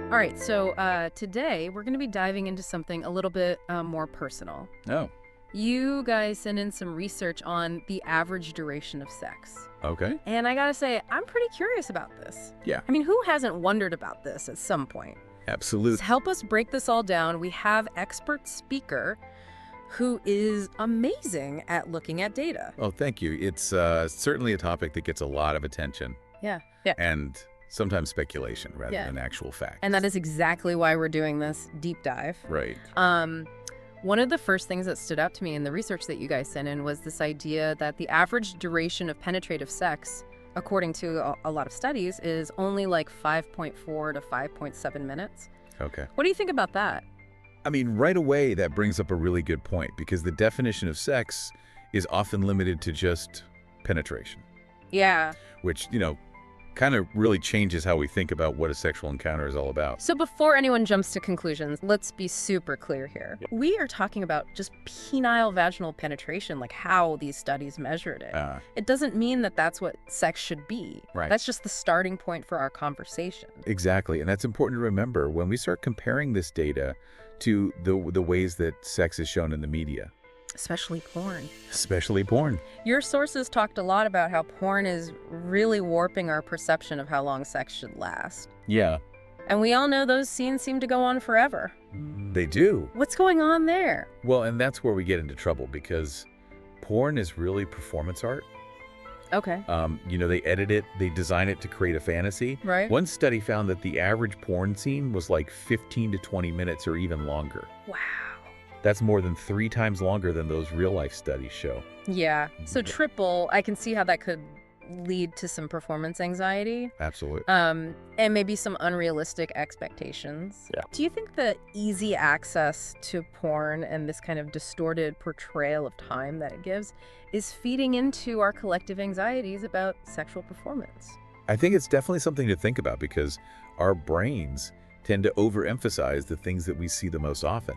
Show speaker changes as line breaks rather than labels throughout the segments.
All right, so today we're going to be diving into something a little bit more personal.
Oh,
You guys sent in some research on the average duration of sex.
okay.
And I gotta say, I'm pretty curious about this.
Yeah,
I mean, who hasn't wondered about this at some point? To
absolutely.
help us break this all down, we have expert speaker who is amazing at looking at data.
Oh, thank you. It's certainly a topic that gets a lot of attention
Yeah. Yeah.
and sometimes speculation rather
Yeah.
than actual facts.
And that is exactly why we're doing this deep dive.
right.
One of the first things that stood out to me in the research that you guys sent in was this idea that the average duration of penetrative sex, according to a lot of studies, is only like 5.4 to 5.7 minutes.
Okay.
What do you think about that?
I mean, right away, that brings up a really good point because the definition of sex is often limited to just penetration,
Yeah.
which, kind of really changes how we think about what a sexual encounter is all about.
So before anyone jumps to conclusions, let's be super clear here.
Yeah.
We are talking about just penile vaginal penetration, like how these studies measured it. It doesn't mean that that's what sex should be.
Right.
That's just the starting point for our conversation.
Exactly. And that's important to remember when we start comparing this data to the ways that sex is shown in the media,
Especially porn.
especially porn.
Your sources talked a lot about how porn is really warping our perception of how long sex should last.
Yeah.
And we all know those scenes seem to go on forever.
They do.
What's going on there?
Well, and that's where we get into trouble because porn is really performance art.
Okay.
They edit it, they design it to create a fantasy.
Right.
One study found that the average porn scene was like 15 to 20 minutes or even longer.
Wow.
That's more than 3 times longer than those real-life studies show.
Yeah. So
Yeah.
triple, I can see how that could lead to some performance anxiety.
Absolutely.
And maybe some unrealistic expectations.
Yeah.
Do you think the easy access to porn and this kind of distorted portrayal of time that it gives is feeding into our collective anxieties about sexual performance?
I think it's definitely something to think about because our brains tend to overemphasize the things that we see the most often.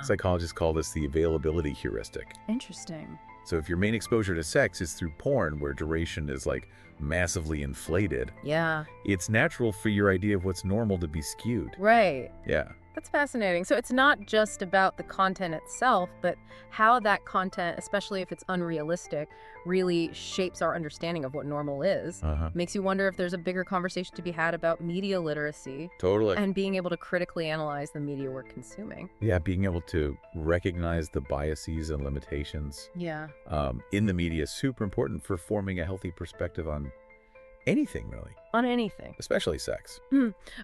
Psychologists call this the availability heuristic.
Interesting.
So if your main exposure to sex is through porn, where duration is like massively inflated,
Yeah.
it's natural for your idea of what's normal to be skewed.
Right.
Yeah.
That's fascinating. So it's not just about the content itself, but how that content, especially if it's unrealistic, really shapes our understanding of what normal is.
Uh-huh.
Makes you wonder if there's a bigger conversation to be had about media literacy
Totally.
and being able to critically analyze the media we're consuming.
Yeah, being able to recognize the biases and limitations
Yeah.
in the media is super important for forming a healthy perspective on anything, really,
On anything.
especially sex.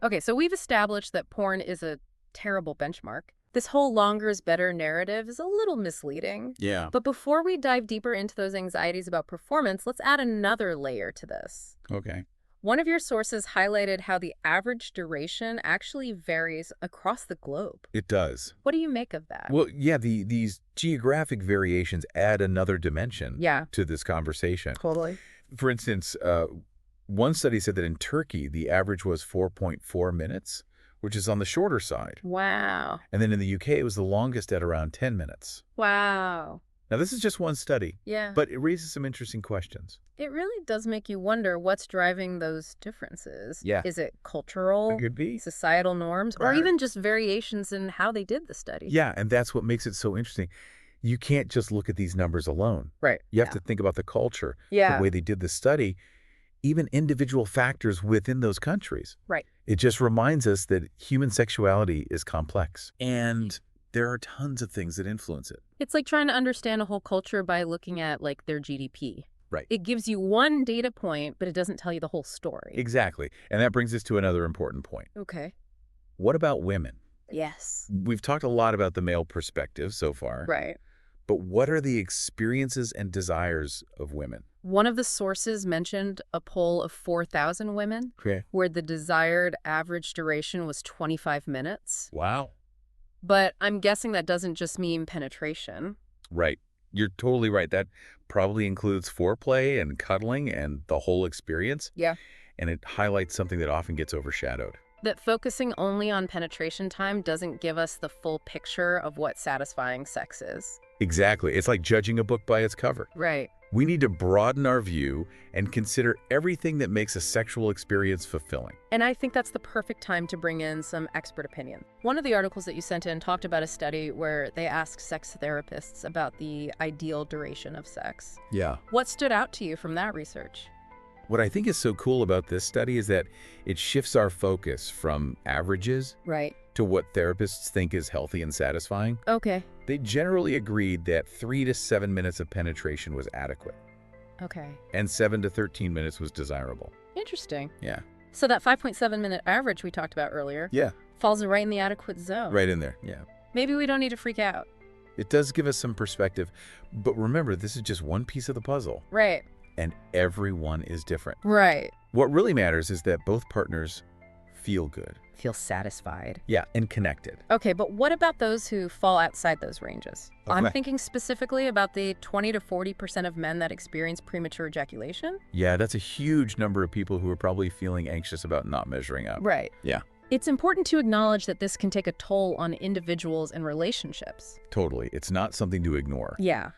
Okay, so we've established that porn is a terrible benchmark. This whole longer is better narrative is a little misleading.
Yeah.
But before we dive deeper into those anxieties about performance, let's add another layer to this.
Okay.
One of your sources highlighted how the average duration actually varies across the globe.
It does.
What do you make of that?
Well, yeah, these geographic variations add another dimension
Yeah,
to this conversation.
totally.
For instance, one study said that in Turkey, the average was 4.4 minutes, which is on the shorter side.
Wow.
And then in the UK, it was the longest at around 10 minutes.
Wow.
Now, this is just one study,
Yeah.
but it raises some interesting questions.
It really does make you wonder what's driving those differences.
Yeah.
Is it cultural,
It could be.
societal norms, or
Right.
even just variations in how they did the study?
Yeah, and that's what makes it so interesting. You can't just look at these numbers alone.
Right.
You have to think about the culture,
Yeah.
the way they did the study, even individual factors within those countries.
Right.
It just reminds us that human sexuality is complex, and there are tons of things that influence it.
It's like trying to understand a whole culture by looking at like their GDP.
Right.
It gives you one data point, but it doesn't tell you the whole story.
Exactly. And that brings us to another important point.
Okay.
What about women?
Yes.
We've talked a lot about the male perspective so far,
Right.
but what are the experiences and desires of women?
One of the sources mentioned a poll of 4,000 women
Okay.
where the desired average duration was 25 minutes.
Wow.
But I'm guessing that doesn't just mean penetration.
Right. You're totally right. That probably includes foreplay and cuddling and the whole experience.
Yeah.
And it highlights something that often gets overshadowed.
That focusing only on penetration time doesn't give us the full picture of what satisfying sex is.
Exactly. It's like judging a book by its cover.
Right.
We need to broaden our view and consider everything that makes a sexual experience fulfilling.
And I think that's the perfect time to bring in some expert opinion. One of the articles that you sent in talked about a study where they asked sex therapists about the ideal duration of sex.
Yeah.
What stood out to you from that research?
What I think is so cool about this study is that it shifts our focus from averages
Right.
to what therapists think is healthy and satisfying.
Okay.
They generally agreed that 3 to 7 minutes of penetration was adequate,
Okay.
and 7 to 13 minutes was desirable.
Interesting.
Yeah.
So that 5.7-minute average we talked about earlier
Yeah.
falls right in the adequate zone.
Right in there. Yeah.
Maybe we don't need to freak out.
It does give us some perspective, but remember, this is just one piece of the puzzle,
Right.
and everyone is different.
Right.
What really matters is that both partners feel good.
Feel satisfied.
Yeah, and connected.
Okay, but what about those who fall outside those ranges? I'm
Okay.
thinking specifically about the 20 to 40% of men that experience premature ejaculation.
Yeah, that's a huge number of people who are probably feeling anxious about not measuring up.
Right.
Yeah.
It's important to acknowledge that this can take a toll on individuals and relationships.
Totally. It's not something to ignore.
Yeah,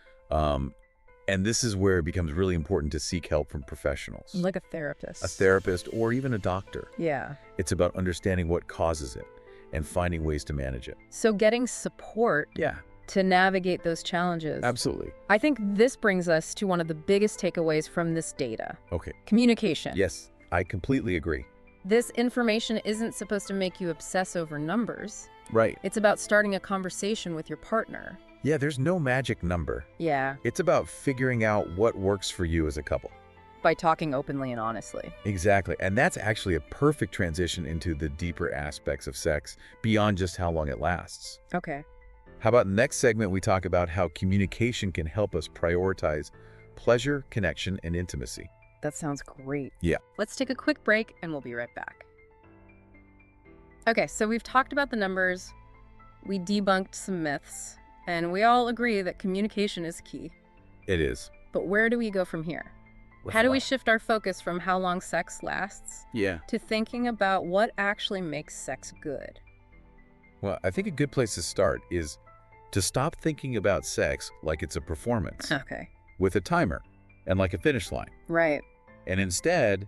And this is where it becomes really important to seek help from professionals.
like a therapist.
A therapist or even a doctor.
Yeah.
It's about understanding what causes it and finding ways to manage it.
So getting support
Yeah,
to navigate those challenges.
absolutely.
I think this brings us to one of the biggest takeaways from this data.
Okay.
Communication.
Yes, I completely agree.
This information isn't supposed to make you obsess over numbers.
Right.
It's about starting a conversation with your partner.
Yeah, there's no magic number.
Yeah,
It's about figuring out what works for you as a couple.
by talking openly and honestly.
Exactly. And that's actually a perfect transition into the deeper aspects of sex beyond just how long it lasts.
Okay.
How about next segment, we talk about how communication can help us prioritize pleasure, connection, and intimacy.
That sounds great.
Yeah.
Let's take a quick break and we'll be right back. Okay, so we've talked about the numbers, we debunked some myths, and we all agree that communication is key.
It is.
But where do we go from here? How do we shift our focus from how long sex lasts
Yeah.
to thinking about what actually makes sex good?
Well, I think a good place to start is to stop thinking about sex like it's a performance
Okay.
with a timer and like a finish line.
Right.
And instead,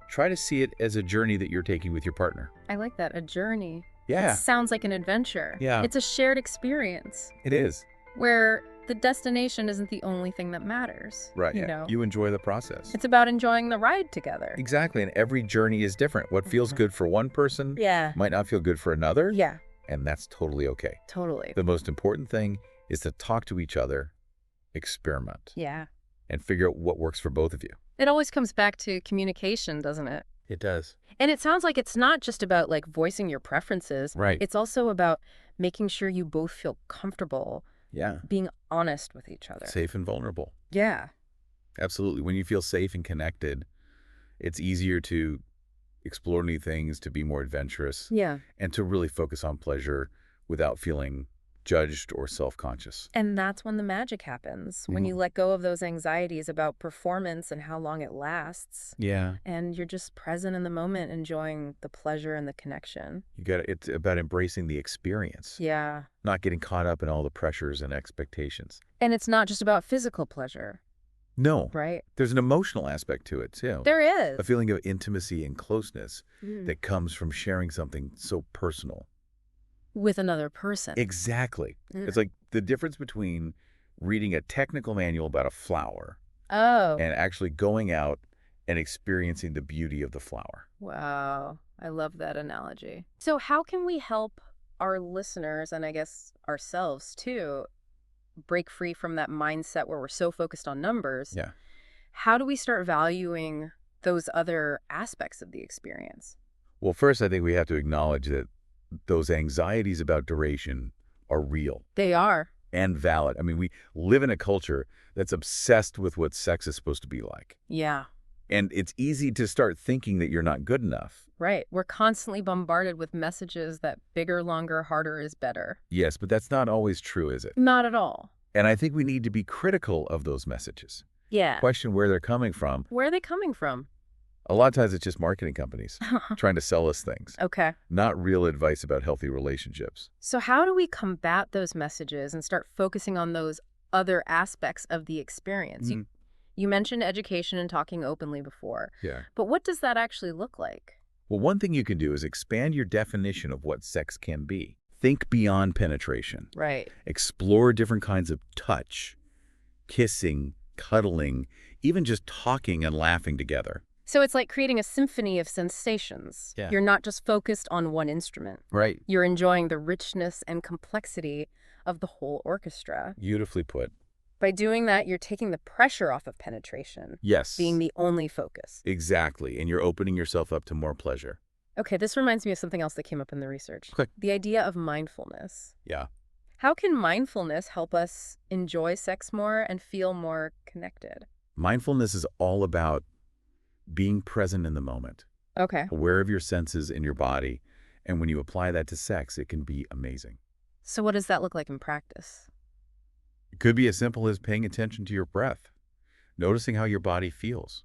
try to see it as a journey that you're taking with your partner.
I like that. A journey.
Yeah,
It sounds like an adventure.
Yeah.
It's a shared experience
it is.
where the destination isn't the only thing that matters.
Right.
You
Yeah.
know,
You enjoy the process.
it's about enjoying the ride together.
Exactly. And every journey is different. What feels good for one person
Yeah.
might not feel good for another.
Yeah,
And that's totally okay.
totally.
The most important thing is to talk to each other, experiment,
Yeah.
and figure out what works for both of you.
It always comes back to communication, doesn't it?
It does.
And it sounds like it's not just about like voicing your preferences.
Right.
It's also about making sure you both feel comfortable
Yeah.
being honest with each other.
Safe and vulnerable.
Yeah.
Absolutely. When you feel safe and connected, it's easier to explore new things, to be more adventurous,
Yeah.
and to really focus on pleasure without feeling judged or self-conscious.
And that's when the magic happens, when you let go of those anxieties about performance and how long it lasts.
Yeah.
And you're just present in the moment, enjoying the pleasure and the connection.
It's about embracing the experience,
Yeah.
not getting caught up in all the pressures and expectations.
And it's not just about physical pleasure,
No,
right?
there's an emotional aspect to it too.
There is.
A feeling of intimacy and closeness
Mm.
that comes from sharing something so personal.
With another person.
Exactly.
Mm.
It's like the difference between reading a technical manual about a flower
Oh,
and actually going out and experiencing the beauty of the flower.
wow. I love that analogy. So how can we help our listeners, and I guess ourselves too, break free from that mindset where we're so focused on numbers?
Yeah.
How do we start valuing those other aspects of the experience?
Well, first, I think we have to acknowledge that those anxieties about duration are real
They are.
and valid. I mean, we live in a culture that's obsessed with what sex is supposed to be like.
Yeah.
And it's easy to start thinking that you're not good enough.
Right. We're constantly bombarded with messages that bigger, longer, harder is better.
Yes, but that's not always true, is it?
Not at all.
And I think we need to be critical of those messages.
Yeah.
Question where they're coming from.
Where are they coming from?
A lot of times it's just marketing companies trying to sell us things,
Okay.
not real advice about healthy relationships.
So how do we combat those messages and start focusing on those other aspects of the experience? You mentioned education and talking openly before.
Yeah.
But what does that actually look like?
Well, one thing you can do is expand your definition of what sex can be. Think beyond penetration.
Right.
Explore different kinds of touch, kissing, cuddling, even just talking and laughing together.
So it's like creating a symphony of sensations.
Yeah.
You're not just focused on one instrument.
Right.
You're enjoying the richness and complexity of the whole orchestra.
Beautifully put.
By doing that, you're taking the pressure off of penetration,
Yes.
being the only focus.
Exactly. And you're opening yourself up to more pleasure.
Okay, this reminds me of something else that came up in the research.
Okay.
The idea of mindfulness.
Yeah.
How can mindfulness help us enjoy sex more and feel more connected?
Mindfulness is all about being present in the moment,
Okay.
aware of your senses in your body. And when you apply that to sex, it can be amazing.
So what does that look like in practice?
It could be as simple as paying attention to your breath, noticing how your body feels,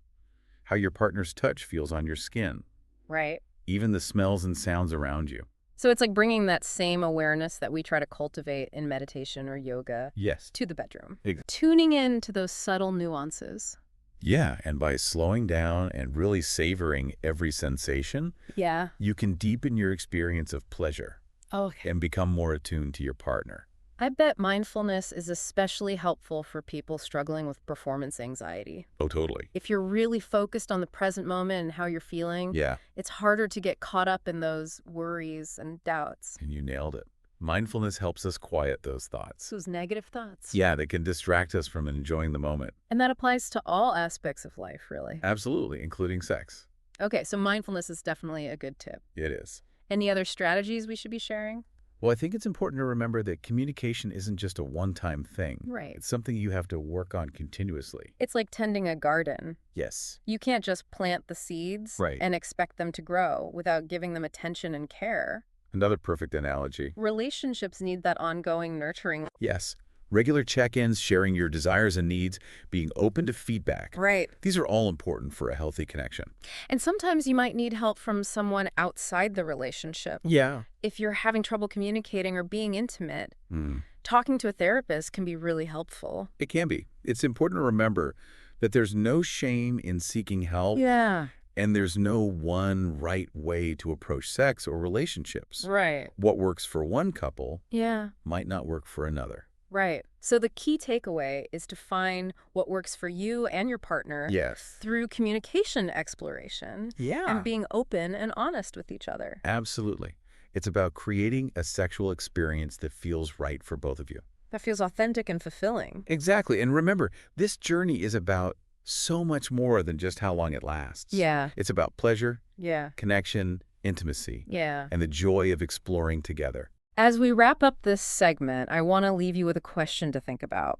how your partner's touch feels on your skin,
Right.
even the smells and sounds around you.
So it's like bringing that same awareness that we try to cultivate in meditation or yoga
Yes.
to the bedroom.
Ex-
Tuning in to those subtle nuances.
Yeah, and by slowing down and really savoring every sensation,
Yeah.
you can deepen your experience of pleasure
Okay.
and become more attuned to your partner.
I bet mindfulness is especially helpful for people struggling with performance anxiety.
Oh, totally.
If you're really focused on the present moment and how you're feeling,
Yeah,
it's harder to get caught up in those worries and doubts.
and you nailed it. Mindfulness helps us quiet those thoughts.
Those negative thoughts.
Yeah, they can distract us from enjoying the moment.
And that applies to all aspects of life, really.
Absolutely, including sex.
Okay, so mindfulness is definitely a good tip.
It is.
Any other strategies we should be sharing?
Well, I think it's important to remember that communication isn't just a one-time thing.
Right.
It's something you have to work on continuously.
It's like tending a garden.
Yes.
You can't just plant the seeds
Right.
and expect them to grow without giving them attention and care.
Another perfect analogy.
Relationships need that ongoing nurturing.
Yes. Regular check-ins, sharing your desires and needs, being open to feedback.
Right.
These are all important for a healthy connection.
And sometimes you might need help from someone outside the relationship.
Yeah.
If you're having trouble communicating or being intimate,
Mm.
talking to a therapist can be really helpful.
It can be. It's important to remember that there's no shame in seeking help,
Yeah.
and there's no one right way to approach sex or relationships.
Right.
What works for one couple
Yeah.
might not work for another.
Right. So the key takeaway is to find what works for you and your partner
Yes.
through communication exploration
Yeah.
and being open and honest with each other.
Absolutely. It's about creating a sexual experience that feels right for both of you.
That feels authentic and fulfilling.
Exactly. And remember, this journey is about so much more than just how long it lasts.
Yeah.
It's about pleasure,
Yeah.
connection, intimacy,
Yeah.
and the joy of exploring together.
As we wrap up this segment, I want to leave you with a question to think about.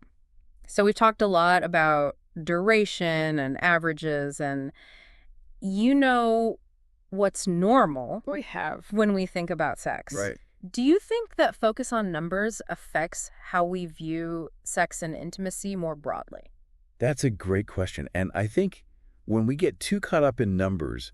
So we've talked a lot about duration and averages, and you know what's normal
We have.
when we think about sex.
Right.
Do you think that focus on numbers affects how we view sex and intimacy more broadly?
That's a great question. And I think when we get too caught up in numbers,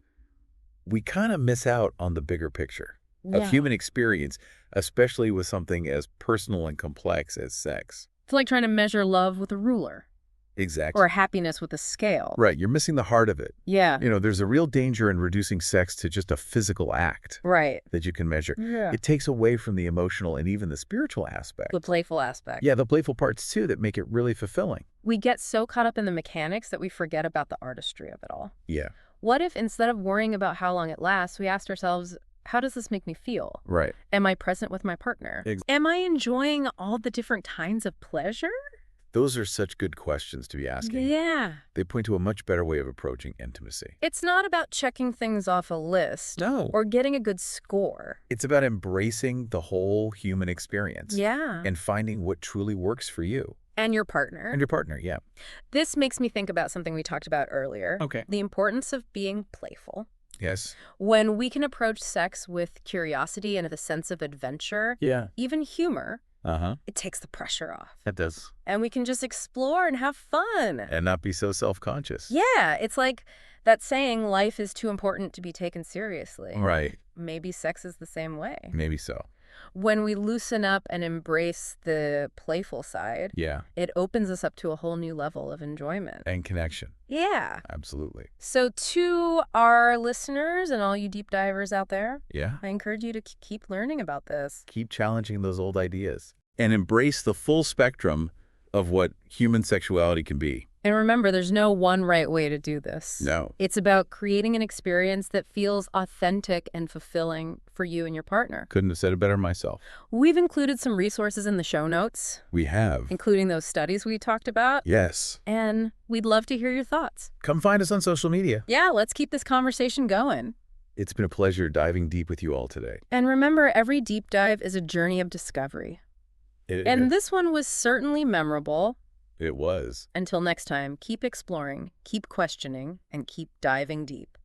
we kind of miss out on the bigger picture of human experience, especially with something as personal and complex as sex.
It's like trying to measure love with a ruler
Exactly.
or happiness with a scale.
Right. You're missing the heart of it.
Yeah.
You know, there's a real danger in reducing sex to just a physical act
Right.
that you can measure.
Yeah.
It takes away from the emotional and even the spiritual aspect.
The playful aspect.
Yeah, the playful parts too that make it really fulfilling.
We get so caught up in the mechanics that we forget about the artistry of it all.
Yeah.
What if instead of worrying about how long it lasts, we asked ourselves, how does this make me feel?
Right.
Am I present with my partner? Am I enjoying all the different kinds of pleasure?
Those are such good questions to be asking.
Yeah.
They point to a much better way of approaching intimacy.
It's not about checking things off a list
No.
or getting a good score.
It's about embracing the whole human experience.
Yeah.
And finding what truly works for you.
And your partner.
And your partner, yeah.
This makes me think about something we talked about earlier.
Okay.
The importance of being playful.
Yes.
When we can approach sex with curiosity and a sense of adventure,
Yeah.
even humor,
Uh-huh.
it takes the pressure off.
That does.
And we can just explore and have fun.
And not be so self-conscious.
Yeah, it's like that saying, life is too important to be taken seriously.
Right.
Maybe sex is the same way.
Maybe so.
When we loosen up and embrace the playful side,
Yeah.
it opens us up to a whole new level of enjoyment.
And connection.
Yeah.
Absolutely.
So to our listeners and all you deep divers out there,
Yeah.
I encourage you to keep learning about this.
Keep challenging those old ideas. And embrace the full spectrum of what human sexuality can be.
And remember, there's no one right way to do this.
No.
It's about creating an experience that feels authentic and fulfilling for you and your partner.
Couldn't have said it better myself.
We've included some resources in the show notes,
We have.
including those studies we talked about.
Yes.
And we'd love to hear your thoughts.
Come find us on social media.
Yeah, let's keep this conversation going.
It's been a pleasure diving deep with you all today.
And remember, every deep dive is a journey of discovery. And this one was certainly memorable.
It was.
Until next time, keep exploring, keep questioning, and keep diving deep.